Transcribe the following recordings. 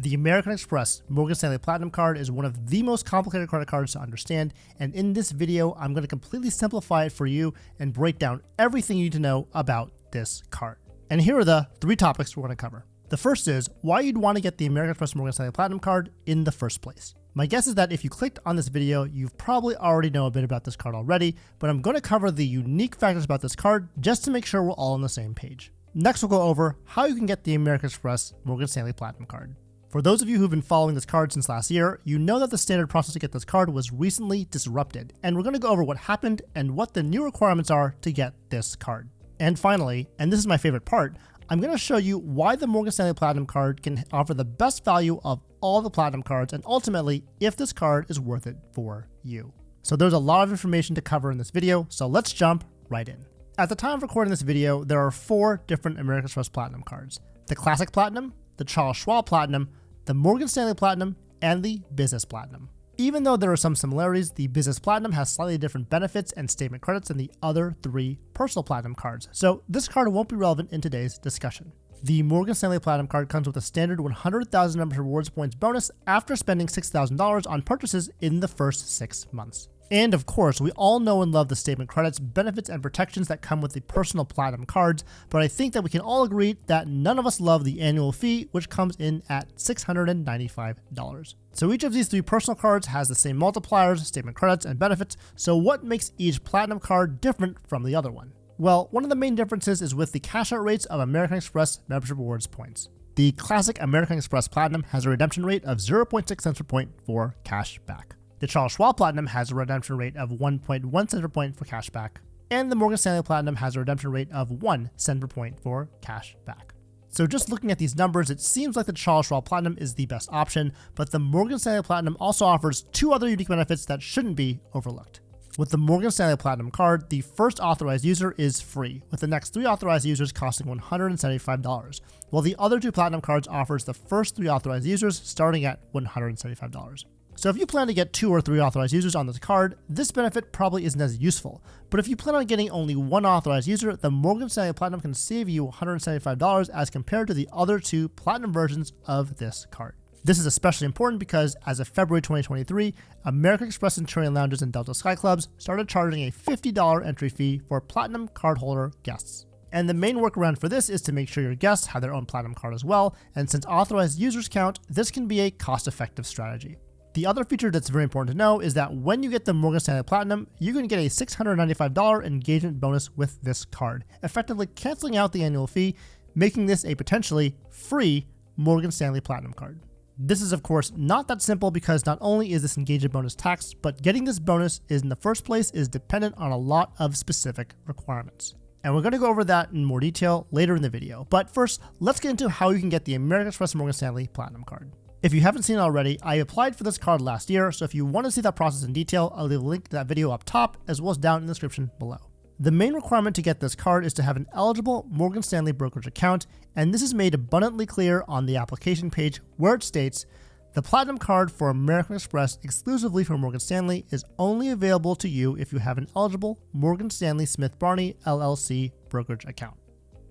The American Express Morgan Stanley Platinum card is one of the most complicated credit cards to understand, and in this video, I'm going to completely simplify it for you and break down everything you need to know about this card. And here are the 3 topics we're going to cover. The first is why you'd want to get the American Express Morgan Stanley Platinum card in the first place. My guess is that if you clicked on this video, you've probably already know a bit about this card already, but I'm going to cover the unique factors about this card just to make sure we're all on the same page. Next, we'll go over how you can get the American Express Morgan Stanley Platinum card. For those of you who've been following this card since last year, you know that the standard process to get this card was recently disrupted, and we're going to go over what happened and what the new requirements are to get this card. And finally, and this is my favorite part, I'm going to show you why the Morgan Stanley Platinum card can offer the best value of all the Platinum cards, and ultimately, if this card is worth it for you. So there's a lot of information to cover in this video, so let's jump right in. At the time of recording this video, there are 4 different American Express Platinum cards: the Classic Platinum, the Charles Schwab Platinum, the Morgan Stanley Platinum, and the Business Platinum. Even though there are some similarities, the Business Platinum has slightly different benefits and statement credits than the other 3 Personal Platinum cards, so this card won't be relevant in today's discussion. The Morgan Stanley Platinum card comes with a standard 100,000 Amex Rewards points bonus after spending $6,000 on purchases in the first 6 months. And of course, we all know and love the statement credits, benefits, and protections that come with the Personal Platinum cards, but I think that we can all agree that none of us love the annual fee, which comes in at $695. So each of these 3 personal cards has the same multipliers, statement credits, and benefits, so what makes each Platinum card different from the other one? Well, one of the main differences is with the cash out rates of American Express membership rewards points. The Classic American Express Platinum has a redemption rate of 0.6 cents per point for cash back. The Charles Schwab Platinum has a redemption rate of 1.1 cents per point for cash back, and the Morgan Stanley Platinum has a redemption rate of 1 cent per point for cash back. So just looking at these numbers, it seems like the Charles Schwab Platinum is the best option, but the Morgan Stanley Platinum also offers 2 other unique benefits that shouldn't be overlooked. With the Morgan Stanley Platinum card, the first authorized user is free, with the next 3 authorized users costing $175, while the other 2 Platinum cards offers the first 3 authorized users starting at $175. So if you plan to get 2 or 3 authorized users on this card, this benefit probably isn't as useful. But if you plan on getting only 1 authorized user, the Morgan Stanley Platinum can save you $175 as compared to the other 2 Platinum versions of this card. This is especially important because as of February 2023, American Express Centurion Lounges and Delta Sky Clubs started charging a $50 entry fee for Platinum cardholder guests. And the main workaround for this is to make sure your guests have their own Platinum card as well, and since authorized users count, this can be a cost-effective strategy. The other feature that's very important to know is that when you get the Morgan Stanley Platinum, you can get a $695 engagement bonus with this card, effectively canceling out the annual fee, making this a potentially free Morgan Stanley Platinum card. This is of course not that simple because not only is this engagement bonus taxed, but getting this bonus in the first place is dependent on a lot of specific requirements. And we're going to go over that in more detail later in the video. But first, let's get into how you can get the American Express Morgan Stanley Platinum card. If you haven't seen it already, I applied for this card last year, so if you want to see that process in detail, I'll leave a link to that video up top as well as down in the description below. The main requirement to get this card is to have an eligible Morgan Stanley brokerage account, and this is made abundantly clear on the application page where it states, the Platinum card for American Express exclusively for Morgan Stanley is only available to you if you have an eligible Morgan Stanley Smith Barney LLC brokerage account.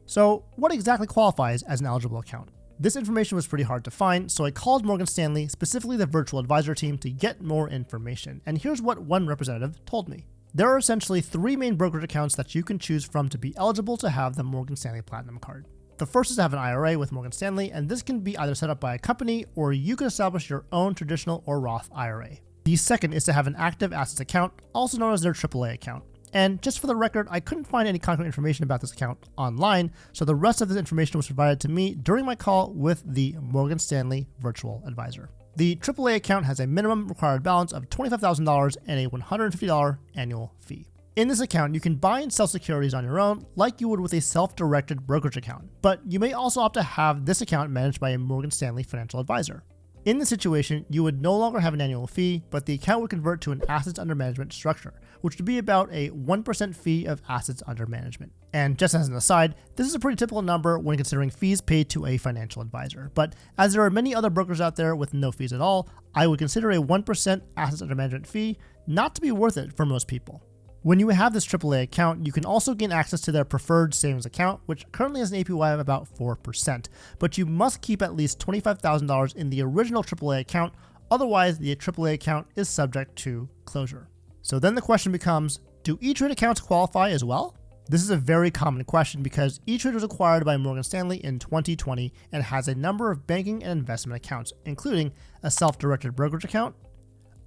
So what exactly qualifies as an eligible account? This information was pretty hard to find, so I called Morgan Stanley, specifically the virtual advisor team, to get more information. And here's what one representative told me. There are essentially 3 main brokerage accounts that you can choose from to be eligible to have the Morgan Stanley Platinum card. The first is to have an IRA with Morgan Stanley, and this can be either set up by a company or you can establish your own traditional or Roth IRA. The second is to have an active assets account, also known as their AAA account. And just for the record, I couldn't find any concrete information about this account online, so the rest of this information was provided to me during my call with the Morgan Stanley virtual advisor. The AAA account has a minimum required balance of $25,000 and a $150 annual fee. In this account, you can buy and sell securities on your own like you would with a self-directed brokerage account, but you may also opt to have this account managed by a Morgan Stanley financial advisor. In this situation, you would no longer have an annual fee, but the account would convert to an assets under management structure, which would be about a 1% fee of assets under management. And just as an aside, this is a pretty typical number when considering fees paid to a financial advisor. But as there are many other brokers out there with no fees at all, I would consider a 1% assets under management fee not to be worth it for most people. When you have this AAA account, you can also gain access to their preferred savings account, which currently has an APY of about 4%, but you must keep at least $25,000 in the original AAA account, otherwise the AAA account is subject to closure. So then the question becomes, do E-Trade accounts qualify as well? This is a very common question because E-Trade was acquired by Morgan Stanley in 2020 and has a number of banking and investment accounts, including a self-directed brokerage account,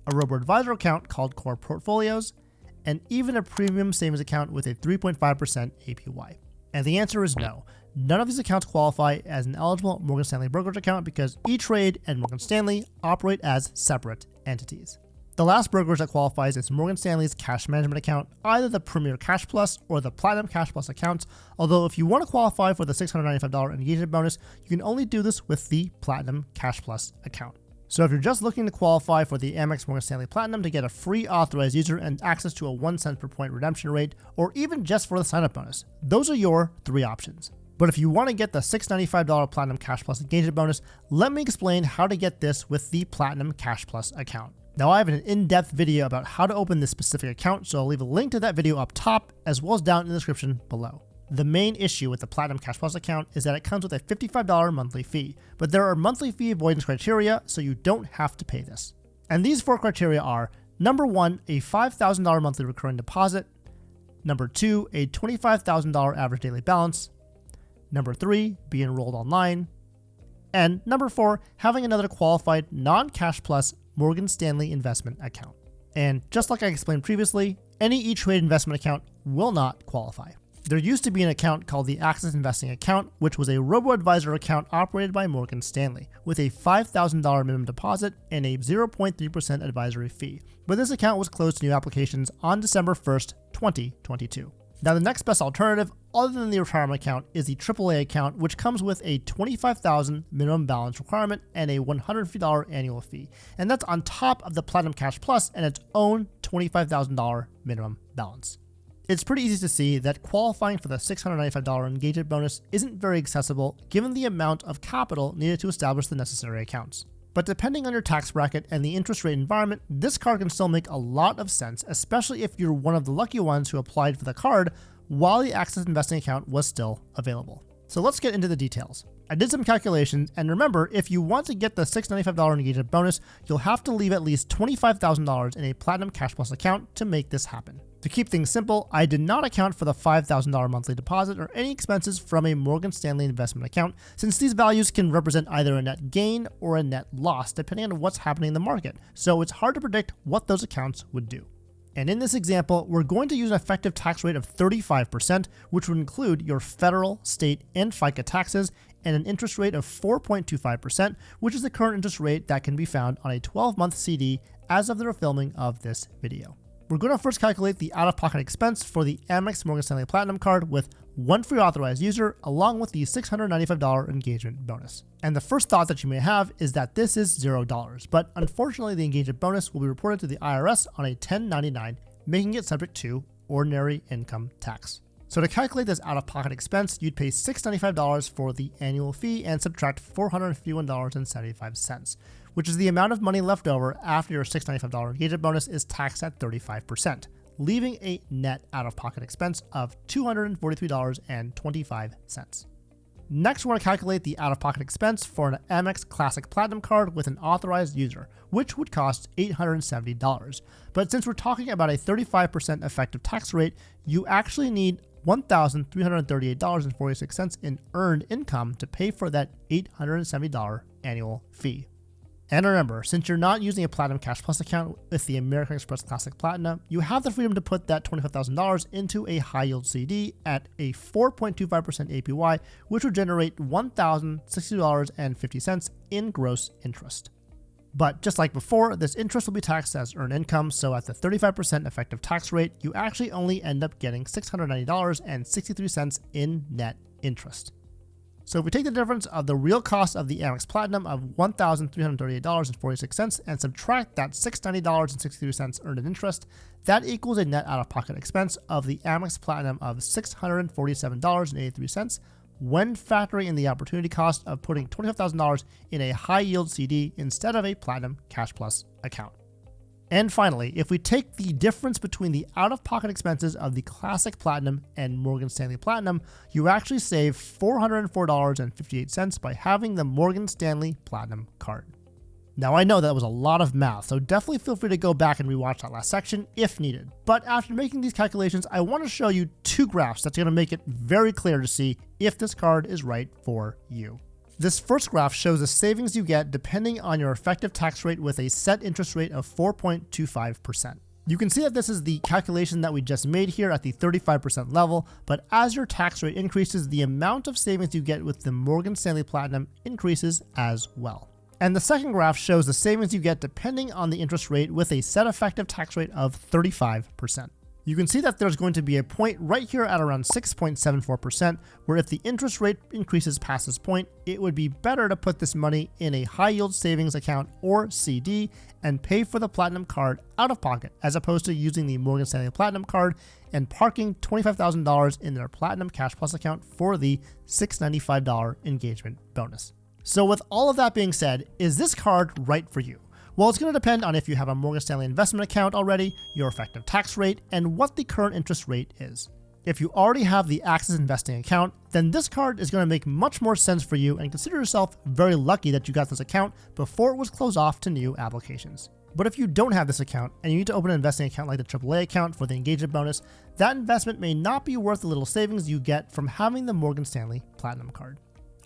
a robo-advisor account called Core Portfolios, and even a premium savings account with a 3.5% APY. And the answer is no. None of these accounts qualify as an eligible Morgan Stanley brokerage account because E-Trade and Morgan Stanley operate as separate entities. The last brokerage that qualifies is Morgan Stanley's cash management account, either the Premier CashPlus or the Platinum CashPlus accounts, although if you want to qualify for the $695 engagement bonus, you can only do this with the Platinum CashPlus account. So if you're just looking to qualify for the Amex Morgan Stanley Platinum to get a free authorized user and access to a 1 cent per point redemption rate, or even just for the sign-up bonus, those are your 3 options. But if you want to get the $695 Platinum CashPlus engagement bonus, let me explain how to get this with the Platinum CashPlus account. Now I have an in-depth video about how to open this specific account, so I'll leave a link to that video up top as well as down in the description below. The main issue with the Platinum CashPlus account is that it comes with a $55 monthly fee, but there are monthly fee avoidance criteria, so you don't have to pay this. And these 4 criteria are: number 1, a $5,000 monthly recurring deposit; number 2, a $25,000 average daily balance; number 3, be enrolled online; and number 4, having another qualified non-CashPlus Morgan Stanley investment account. And just like I explained previously, any E-Trade investment account will not qualify. There used to be an account called the Access Investing Account, which was a robo-advisor account operated by Morgan Stanley, with a $5,000 minimum deposit and a 0.3% advisory fee. But this account was closed to new applications on December 1st, 2022. Now the next best alternative, other than the retirement account, is the AAA account, which comes with a $25,000 minimum balance requirement and a $150 annual fee. And that's on top of the Platinum CashPlus and its own $25,000 minimum balance. It's pretty easy to see that qualifying for the $695 engagement bonus isn't very accessible given the amount of capital needed to establish the necessary accounts. But depending on your tax bracket and the interest rate environment, this card can still make a lot of sense, especially if you're one of the lucky ones who applied for the card while the Access Investing account was still available. So let's get into the details. I did some calculations, and remember, if you want to get the $695 engagement bonus, you'll have to leave at least $25,000 in a Platinum CashPlus account to make this happen. To keep things simple, I did not account for the $5,000 monthly deposit or any expenses from a Morgan Stanley investment account, since these values can represent either a net gain or a net loss, depending on what's happening in the market, so it's hard to predict what those accounts would do. And in this example, we're going to use an effective tax rate of 35%, which would include your federal, state, and FICA taxes, and an interest rate of 4.25%, which is the current interest rate that can be found on a 12-month CD as of the filming of this video. We're going to first calculate the out-of-pocket expense for the Amex Morgan Stanley Platinum card with 1 free authorized user along with the $695 engagement bonus. And the first thought that you may have is that this is $0, but unfortunately the engagement bonus will be reported to the IRS on a 1099, making it subject to ordinary income tax. So to calculate this out-of-pocket expense, you'd pay $695 for the annual fee and subtract $451.75, which is the amount of money left over after your $695 engagement bonus is taxed at 35%, leaving a net out-of-pocket expense of $243.25. Next, we're going to calculate the out-of-pocket expense for an Amex Classic Platinum card with an authorized user, which would cost $870. But since we're talking about a 35% effective tax rate, you actually need $1,338.46 in earned income to pay for that $870 annual fee. And remember, since you're not using a Platinum CashPlus account with the American Express Classic Platinum, you have the freedom to put that $25,000 into a high-yield CD at a 4.25% APY, which would generate $1,060.50 in gross interest. But just like before, this interest will be taxed as earned income, so at the 35% effective tax rate, you actually only end up getting $690.63 in net interest. So if we take the difference of the real cost of the Amex Platinum of $1,338.46 and subtract that $690.63 earned in interest, that equals a net out-of-pocket expense of the Amex Platinum of $647.83 when factoring in the opportunity cost of putting $25,000 in a high-yield CD instead of a Platinum CashPlus account. And finally, if we take the difference between the out-of-pocket expenses of the Classic Platinum and Morgan Stanley Platinum, you actually save $404.58 by having the Morgan Stanley Platinum card. Now I know that was a lot of math, so definitely feel free to go back and rewatch that last section if needed. But after making these calculations, I want to show you two graphs that's going to make it very clear to see if this card is right for you. This first graph shows the savings you get depending on your effective tax rate with a set interest rate of 4.25%. You can see that this is the calculation that we just made here at the 35% level, but as your tax rate increases, the amount of savings you get with the Morgan Stanley Platinum increases as well. And the second graph shows the savings you get depending on the interest rate with a set effective tax rate of 35%. You can see that there's going to be a point right here at around 6.74%, where if the interest rate increases past this point, it would be better to put this money in a high yield savings account or CD and pay for the Platinum card out of pocket, as opposed to using the Morgan Stanley Platinum card and parking $25,000 in their Platinum CashPlus account for the $695 engagement bonus. So with all of that being said, is this card right for you? Well, it's going to depend on if you have a Morgan Stanley investment account already, your effective tax rate, and what the current interest rate is. If you already have the Access investing account, then this card is going to make much more sense for you, and consider yourself very lucky that you got this account before it was closed off to new applications. But if you don't have this account and you need to open an investing account like the AAA account for the engagement bonus, that investment may not be worth the little savings you get from having the Morgan Stanley Platinum card.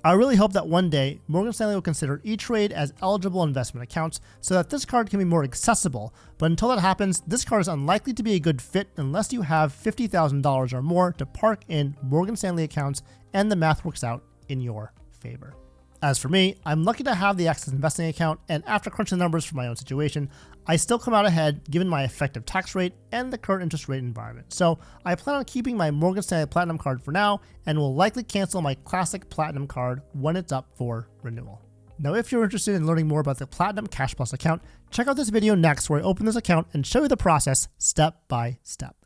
I really hope that one day Morgan Stanley will consider E-Trade as eligible investment accounts so that this card can be more accessible, but until that happens, this card is unlikely to be a good fit unless you have $50,000 or more to park in Morgan Stanley accounts and the math works out in your favor. As for me, I'm lucky to have the Access investing account, and after crunching the numbers for my own situation, I still come out ahead given my effective tax rate and the current interest rate environment. So I plan on keeping my Morgan Stanley Platinum card for now and will likely cancel my Classic Platinum card when it's up for renewal. Now, if you're interested in learning more about the Platinum CashPlus account, check out this video next where I open this account and show you the process step by step.